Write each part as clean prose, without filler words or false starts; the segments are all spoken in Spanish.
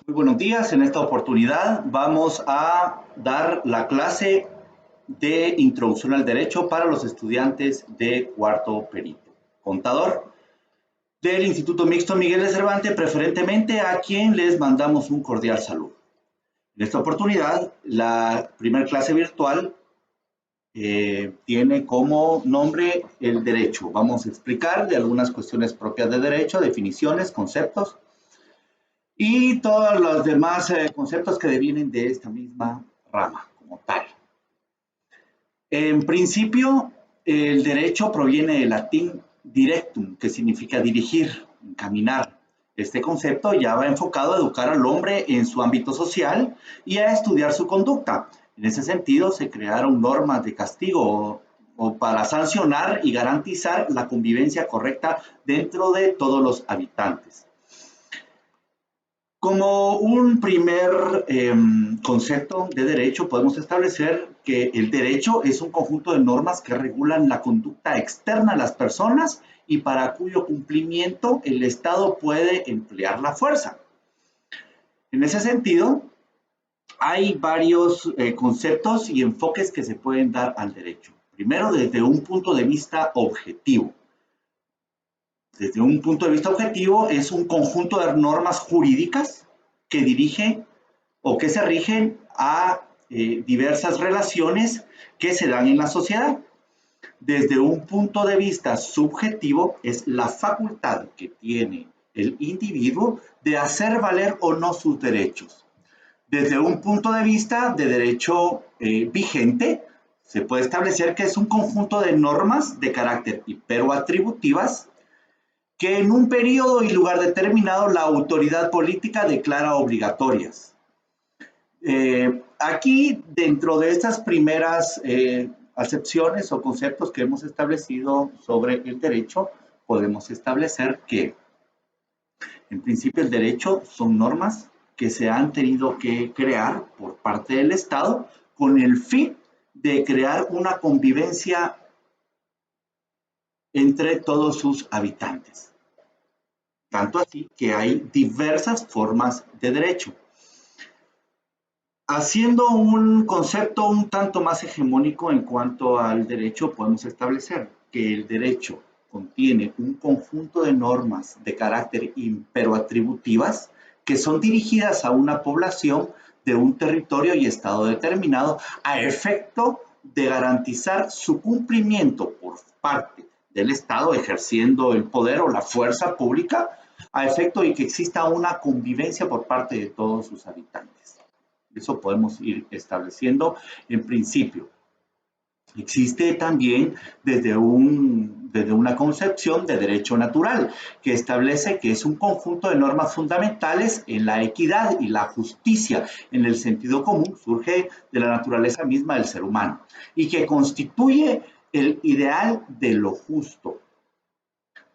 Muy buenos días. En esta oportunidad vamos a dar la clase de Introducción al Derecho para los estudiantes de cuarto perito. Contador del Instituto Mixto Miguel de Cervantes, preferentemente a quien les mandamos un cordial saludo. En esta oportunidad, la primera clase virtual tiene como nombre el derecho. Vamos a explicar de algunas cuestiones propias de derecho, definiciones, conceptos y todos los demás conceptos que devienen de esta misma rama como tal. En principio, el derecho proviene del latín directum, que significa dirigir, encaminar. Este concepto ya va enfocado a educar al hombre en su ámbito social y a estudiar su conducta. En ese sentido, se crearon normas de castigo o para sancionar y garantizar la convivencia correcta dentro de todos los habitantes. Como un primer concepto de derecho, podemos establecer que el derecho es un conjunto de normas que regulan la conducta externa a las personas y para cuyo cumplimiento el Estado puede emplear la fuerza. En ese sentido, hay varios conceptos y enfoques que se pueden dar al derecho. Primero, desde un punto de vista objetivo. Desde un punto de vista objetivo, es un conjunto de normas jurídicas que dirige o que se rigen a diversas relaciones que se dan en la sociedad. Desde un punto de vista subjetivo, es la facultad que tiene el individuo de hacer valer o no sus derechos. Desde un punto de vista de derecho vigente, se puede establecer que es un conjunto de normas de carácter hiperoatributivas que en un periodo y lugar determinado la autoridad política declara obligatorias. Aquí, dentro de estas primeras acepciones o conceptos que hemos establecido sobre el derecho, podemos establecer que, en principio, el derecho son normas que se han tenido que crear por parte del Estado con el fin de crear una convivencia entre todos sus habitantes. Tanto así que hay diversas formas de derecho. Haciendo un concepto un tanto más hegemónico en cuanto al derecho, podemos establecer que el derecho contiene un conjunto de normas de carácter imperoatributivas que son dirigidas a una población de un territorio y estado determinado a efecto de garantizar su cumplimiento por parte del Estado ejerciendo el poder o la fuerza pública a efecto de que exista una convivencia por parte de todos sus habitantes. Eso podemos ir estableciendo en principio. Existe también desde una concepción de derecho natural que establece que es un conjunto de normas fundamentales en la equidad y la justicia en el sentido común, surge de la naturaleza misma del ser humano y que constituye el ideal de lo justo.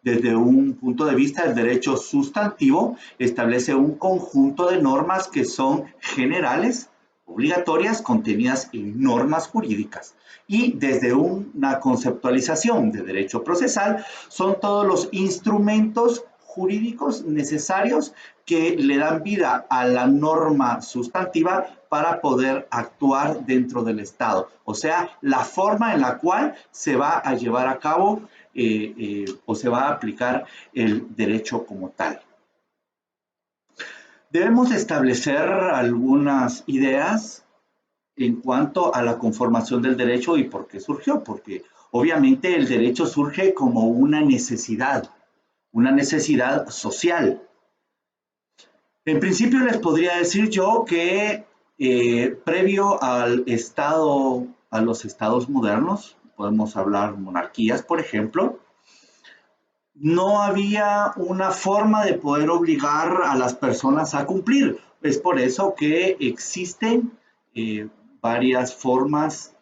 Desde un punto de vista del derecho sustantivo, establece un conjunto de normas que son generales, obligatorias, contenidas en normas jurídicas. Y desde una conceptualización de derecho procesal, son todos los instrumentos jurídicos necesarios que le dan vida a la norma sustantiva para poder actuar dentro del Estado. O sea, la forma en la cual se va a llevar a cabo o se va a aplicar el derecho como tal. Debemos establecer algunas ideas en cuanto a la conformación del derecho y por qué surgió, porque obviamente el derecho surge como una necesidad social. En principio les podría decir yo que previo al Estado, a los estados modernos, podemos hablar monarquías, por ejemplo, no había una forma de poder obligar a las personas a cumplir. Es por eso que existen varias formas,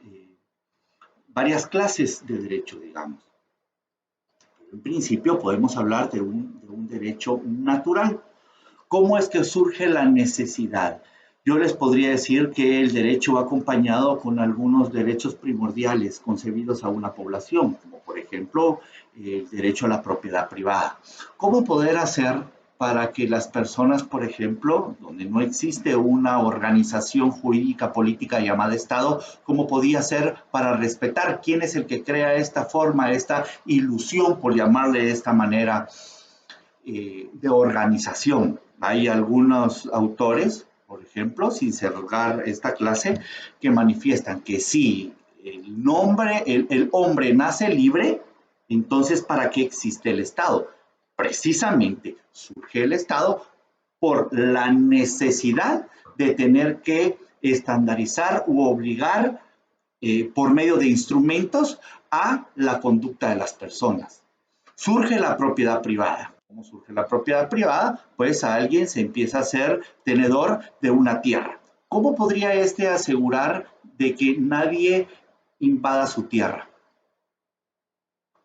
varias clases de derecho, digamos. En principio podemos hablar de un derecho natural. ¿Cómo es que surge la necesidad? Yo les podría decir que el derecho va acompañado con algunos derechos primordiales concebidos a una población, como por ejemplo el derecho a la propiedad privada. ¿Cómo poder hacer para que las personas, por ejemplo, donde no existe una organización jurídica política llamada Estado, ¿cómo podía ser para respetar quién es el que crea esta forma, esta ilusión, por llamarle de esta manera, de organización? Hay algunos autores, por ejemplo, sin cerrar esta clase, que manifiestan que si el hombre nace libre, entonces ¿para qué existe el Estado? Precisamente surge el Estado por la necesidad de tener que estandarizar u obligar por medio de instrumentos a la conducta de las personas. Surge la propiedad privada. ¿Cómo surge la propiedad privada? Pues alguien se empieza a ser tenedor de una tierra. ¿Cómo podría éste asegurar de que nadie invada su tierra?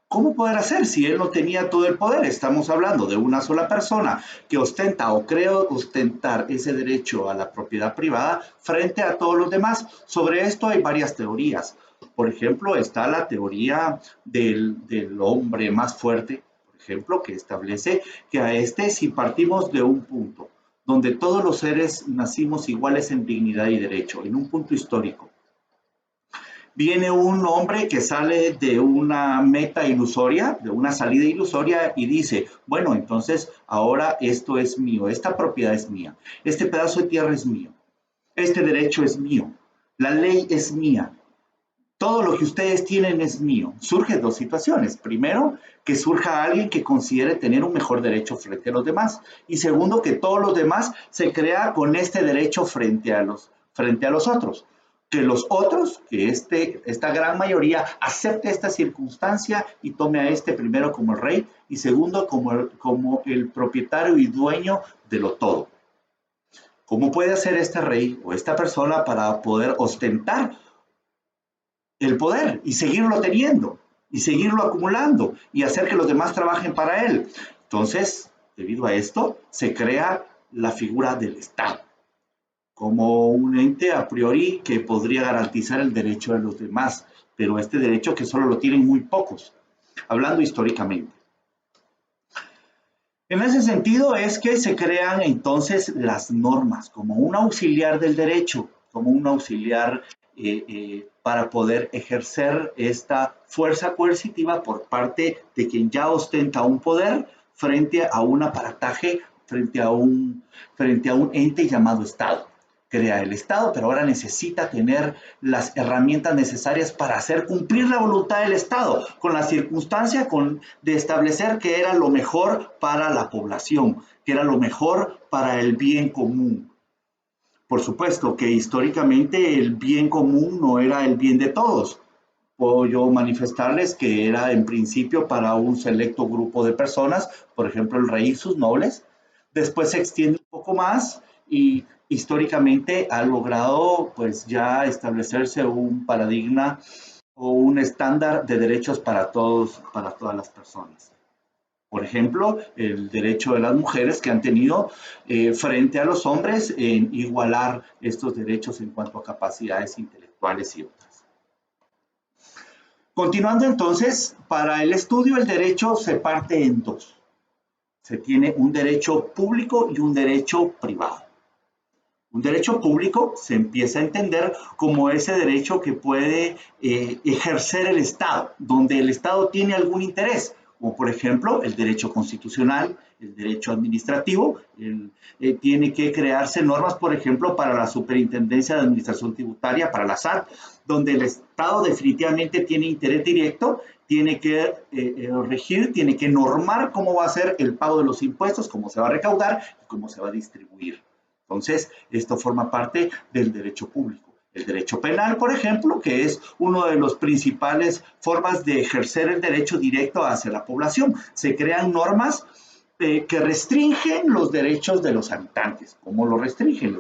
¿Cómo poder hacer si él no tenía todo el poder? Estamos hablando de una sola persona que ostenta o cree ostentar ese derecho a la propiedad privada frente a todos los demás. Sobre esto hay varias teorías. Por ejemplo, está la teoría del hombre más fuerte, por ejemplo, que establece que a este, si partimos de un punto donde todos los seres nacimos iguales en dignidad y derecho, en un punto histórico, viene un hombre que sale de una meta ilusoria, de una salida ilusoria y dice, bueno, entonces ahora esto es mío, esta propiedad es mía, este pedazo de tierra es mío, este derecho es mío, la ley es mía, todo lo que ustedes tienen es mío. Surgen dos situaciones. Primero, que surja alguien que considere tener un mejor derecho frente a los demás. Y segundo, que todos los demás se crea con este derecho frente a los otros. Que los otros, que esta gran mayoría, acepte esta circunstancia y tome a este primero como el rey y segundo como el propietario y dueño de lo todo. ¿Cómo puede hacer este rey o esta persona para poder ostentar el poder y seguirlo teniendo y seguirlo acumulando y hacer que los demás trabajen para él? Entonces, debido a esto, se crea la figura del Estado como un ente a priori que podría garantizar el derecho de los demás, pero este derecho que solo lo tienen muy pocos, hablando históricamente. En ese sentido es que se crean entonces las normas como un auxiliar del derecho, como un auxiliar para poder ejercer esta fuerza coercitiva por parte de quien ya ostenta un poder frente a un aparataje, frente a un ente llamado Estado. Crea el Estado, pero ahora necesita tener las herramientas necesarias para hacer cumplir la voluntad del Estado, con la circunstancia de establecer que era lo mejor para la población, que era lo mejor para el bien común. Por supuesto que históricamente el bien común no era el bien de todos. Puedo yo manifestarles que era en principio para un selecto grupo de personas, por ejemplo el rey y sus nobles. Después se extiende un poco más y históricamente ha logrado pues ya establecerse un paradigma o un estándar de derechos para todos, para todas las personas. Por ejemplo, el derecho de las mujeres que han tenido frente a los hombres en igualar estos derechos en cuanto a capacidades intelectuales y otras. Continuando entonces, para el estudio el derecho se parte en dos. Se tiene un derecho público y un derecho privado. Un derecho público se empieza a entender como ese derecho que puede ejercer el Estado, donde el Estado tiene algún interés, como por ejemplo el derecho constitucional, el derecho administrativo, tiene que crearse normas, por ejemplo, para la Superintendencia de Administración Tributaria, para la SAT, donde el Estado definitivamente tiene interés directo, tiene que regir, tiene que normar cómo va a ser el pago de los impuestos, cómo se va a recaudar y cómo se va a distribuir. Entonces, esto forma parte del derecho público. El derecho penal, por ejemplo, que es una de las principales formas de ejercer el derecho directo hacia la población. Se crean normas que restringen los derechos de los habitantes. ¿Cómo lo restringen?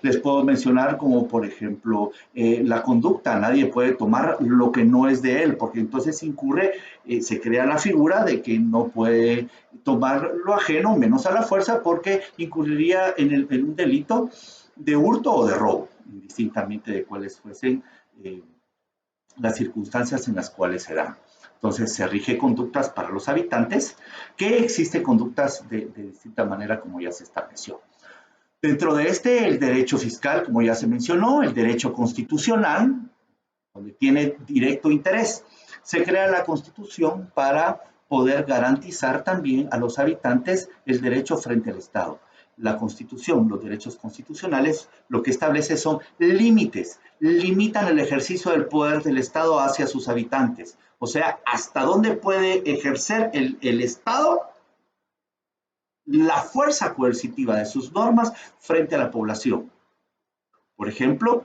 Les puedo mencionar como, por ejemplo, la conducta. Nadie puede tomar lo que no es de él, porque entonces se crea la figura de que no puede tomar lo ajeno, menos a la fuerza, porque incurriría en un delito de hurto o de robo, indistintamente de cuáles fuesen las circunstancias en las cuales se dan. Entonces se rige conductas para los habitantes, que existen conductas de distinta manera como ya se estableció. Dentro de este, el derecho fiscal, como ya se mencionó, el derecho constitucional, donde tiene directo interés. Se crea la Constitución para poder garantizar también a los habitantes el derecho frente al Estado. La Constitución, los derechos constitucionales, lo que establece son límites, limitan el ejercicio del poder del Estado hacia sus habitantes. O sea, hasta dónde puede ejercer el Estado la fuerza coercitiva de sus normas frente a la población. Por ejemplo,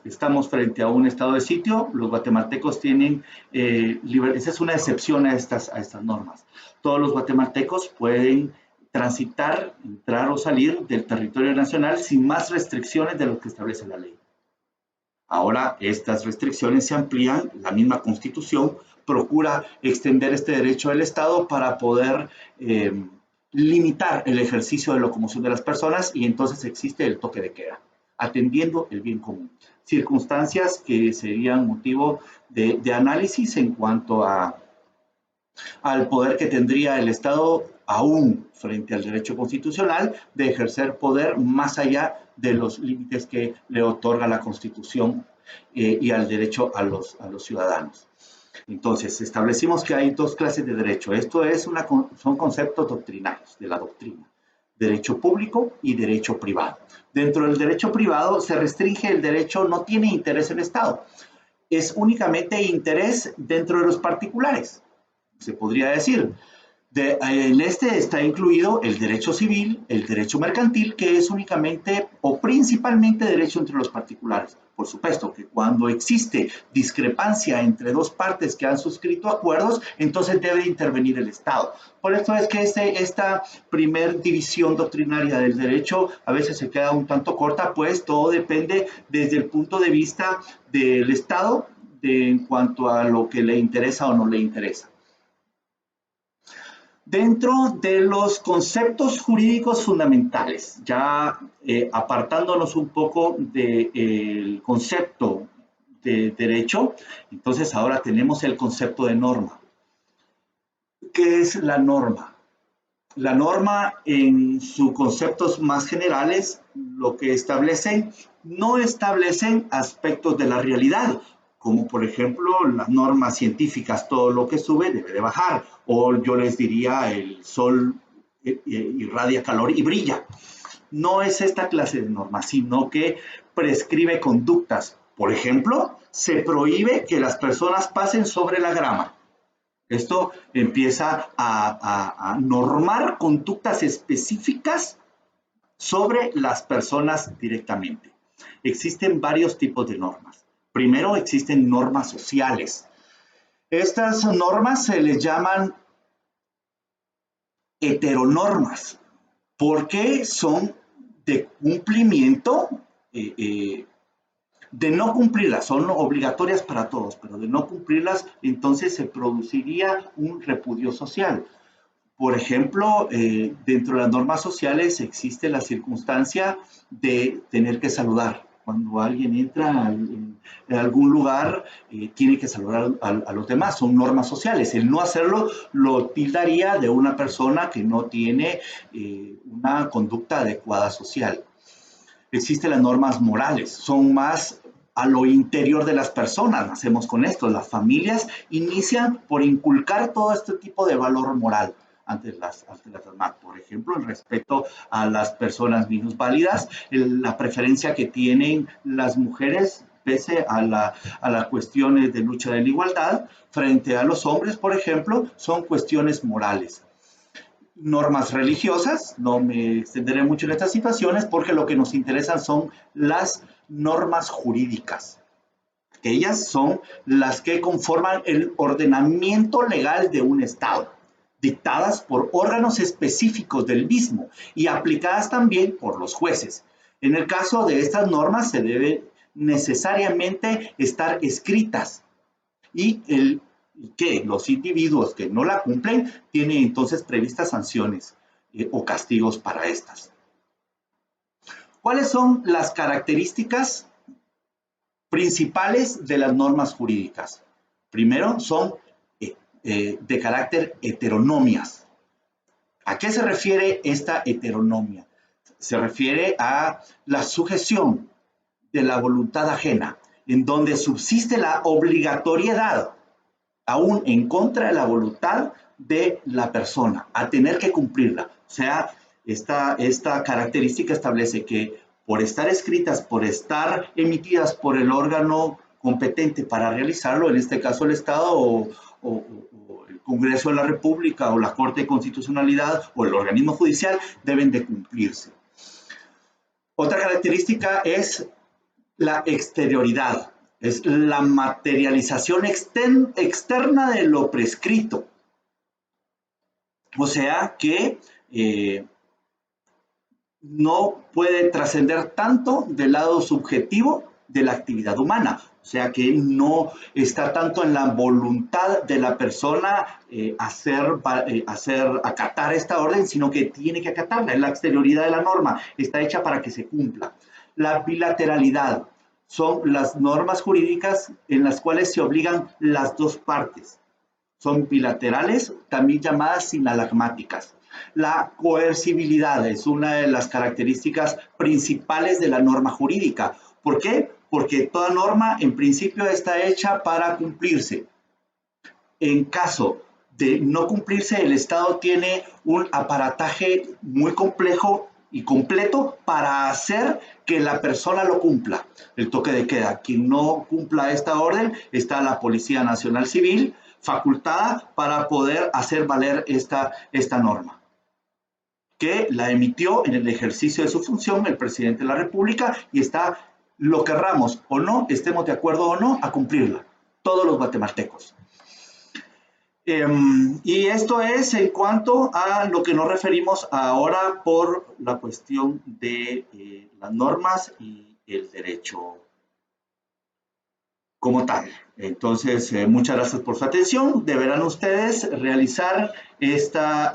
estamos frente a un estado de sitio, los guatemaltecos tienen, esa es una excepción a estas normas. Todos los guatemaltecos pueden transitar, entrar o salir del territorio nacional sin más restricciones de lo que establece la ley. Ahora estas restricciones se amplían, la misma Constitución procura extender este derecho del Estado para poder limitar el ejercicio de locomoción de las personas y entonces existe el toque de queda, atendiendo el bien común. Circunstancias que serían motivo de análisis en cuanto al poder que tendría el Estado aún frente al derecho constitucional de ejercer poder más allá de los límites que le otorga la Constitución y al derecho a los ciudadanos. Entonces, establecimos que hay dos clases de derecho. Esto son conceptos doctrinarios de la doctrina. Derecho público y derecho privado. Dentro del derecho privado se restringe el derecho, no tiene interés el Estado. Es únicamente interés dentro de los particulares, se podría decir. En este está incluido el derecho civil, el derecho mercantil, que es únicamente o principalmente derecho entre los particulares. Por supuesto que cuando existe discrepancia entre dos partes que han suscrito acuerdos, entonces debe intervenir el Estado. Por esto es que esta primer división doctrinaria del derecho a veces se queda un tanto corta, pues todo depende desde el punto de vista del Estado en cuanto a lo que le interesa o no le interesa. Dentro de los conceptos jurídicos fundamentales, ya apartándonos un poco del concepto de derecho, entonces ahora tenemos el concepto de norma. ¿Qué es la norma? La norma en sus conceptos más generales, lo que no establecen aspectos de la realidad, como por ejemplo las normas científicas, todo lo que sube debe de bajar, o yo les diría el sol irradia calor y brilla. No es esta clase de normas, sino que prescribe conductas. Por ejemplo, se prohíbe que las personas pasen sobre la grama. Esto empieza a normar conductas específicas sobre las personas directamente. Existen varios tipos de normas. Primero existen normas sociales. Estas normas se les llaman heteronormas porque son de cumplimiento, de no cumplirlas, son obligatorias para todos, pero de no cumplirlas, entonces se produciría un repudio social. Por ejemplo, dentro de las normas sociales existe la circunstancia de tener que saludar. Cuando alguien entra en algún lugar, tiene que saludar a los demás, son normas sociales. El no hacerlo lo tildaría de una persona que no tiene una conducta adecuada social. Existen las normas morales, son más a lo interior de las personas, nacemos con esto. Las familias inician por inculcar todo este tipo de valor moral ante las demás. Por ejemplo, el respeto a las personas minusválidas, la preferencia que tienen las mujeres pese a las cuestiones de lucha de la igualdad frente a los hombres, por ejemplo, son cuestiones morales. Normas religiosas, no me extenderé mucho en estas situaciones porque lo que nos interesan son las normas jurídicas. Ellas son las que conforman el ordenamiento legal de un Estado, dictadas por órganos específicos del mismo y aplicadas también por los jueces. En el caso de estas normas se debe necesariamente estar escritas y que los individuos que no la cumplen tienen entonces previstas sanciones o castigos para estas. ¿Cuáles son las características principales de las normas jurídicas? Primero, son de carácter heteronomias. ¿A qué se refiere esta heteronomia? Se refiere a la sujeción de la voluntad ajena, en donde subsiste la obligatoriedad, aún en contra de la voluntad de la persona, a tener que cumplirla. O sea, esta característica establece que por estar escritas, por estar emitidas por el órgano competente para realizarlo, en este caso el Estado o el Congreso de la República o la Corte de Constitucionalidad o el organismo judicial, deben de cumplirse. Otra característica es la exterioridad, es la materialización externa de lo prescrito. O sea que no puede trascender tanto del lado subjetivo de la actividad humana. O sea que no está tanto en la voluntad de la persona acatar esta orden, sino que tiene que acatarla. Es la exterioridad de la norma, está hecha para que se cumpla. La bilateralidad son las normas jurídicas en las cuales se obligan las dos partes. Son bilaterales, también llamadas sinalagmáticas. La coercibilidad es una de las características principales de la norma jurídica. ¿Por qué? Porque toda norma en principio está hecha para cumplirse. En caso de no cumplirse, el Estado tiene un aparataje muy complejo y completo para hacer que la persona lo cumpla. El toque de queda. Quien no cumpla esta orden, está la Policía Nacional Civil facultada para poder hacer valer esta norma, que la emitió en el ejercicio de su función el presidente de la República y está, lo querramos o no, estemos de acuerdo o no, a cumplirla, todos los guatemaltecos. Y esto es en cuanto a lo que nos referimos ahora por la cuestión de las normas y el derecho como tal. Entonces, muchas gracias por su atención. Deberán ustedes realizar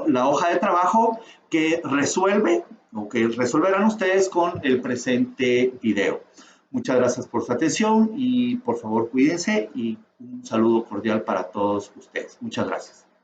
la hoja de trabajo que resuelve o que resolverán ustedes con el presente video. Muchas gracias por su atención y por favor cuídense y un saludo cordial para todos ustedes. Muchas gracias.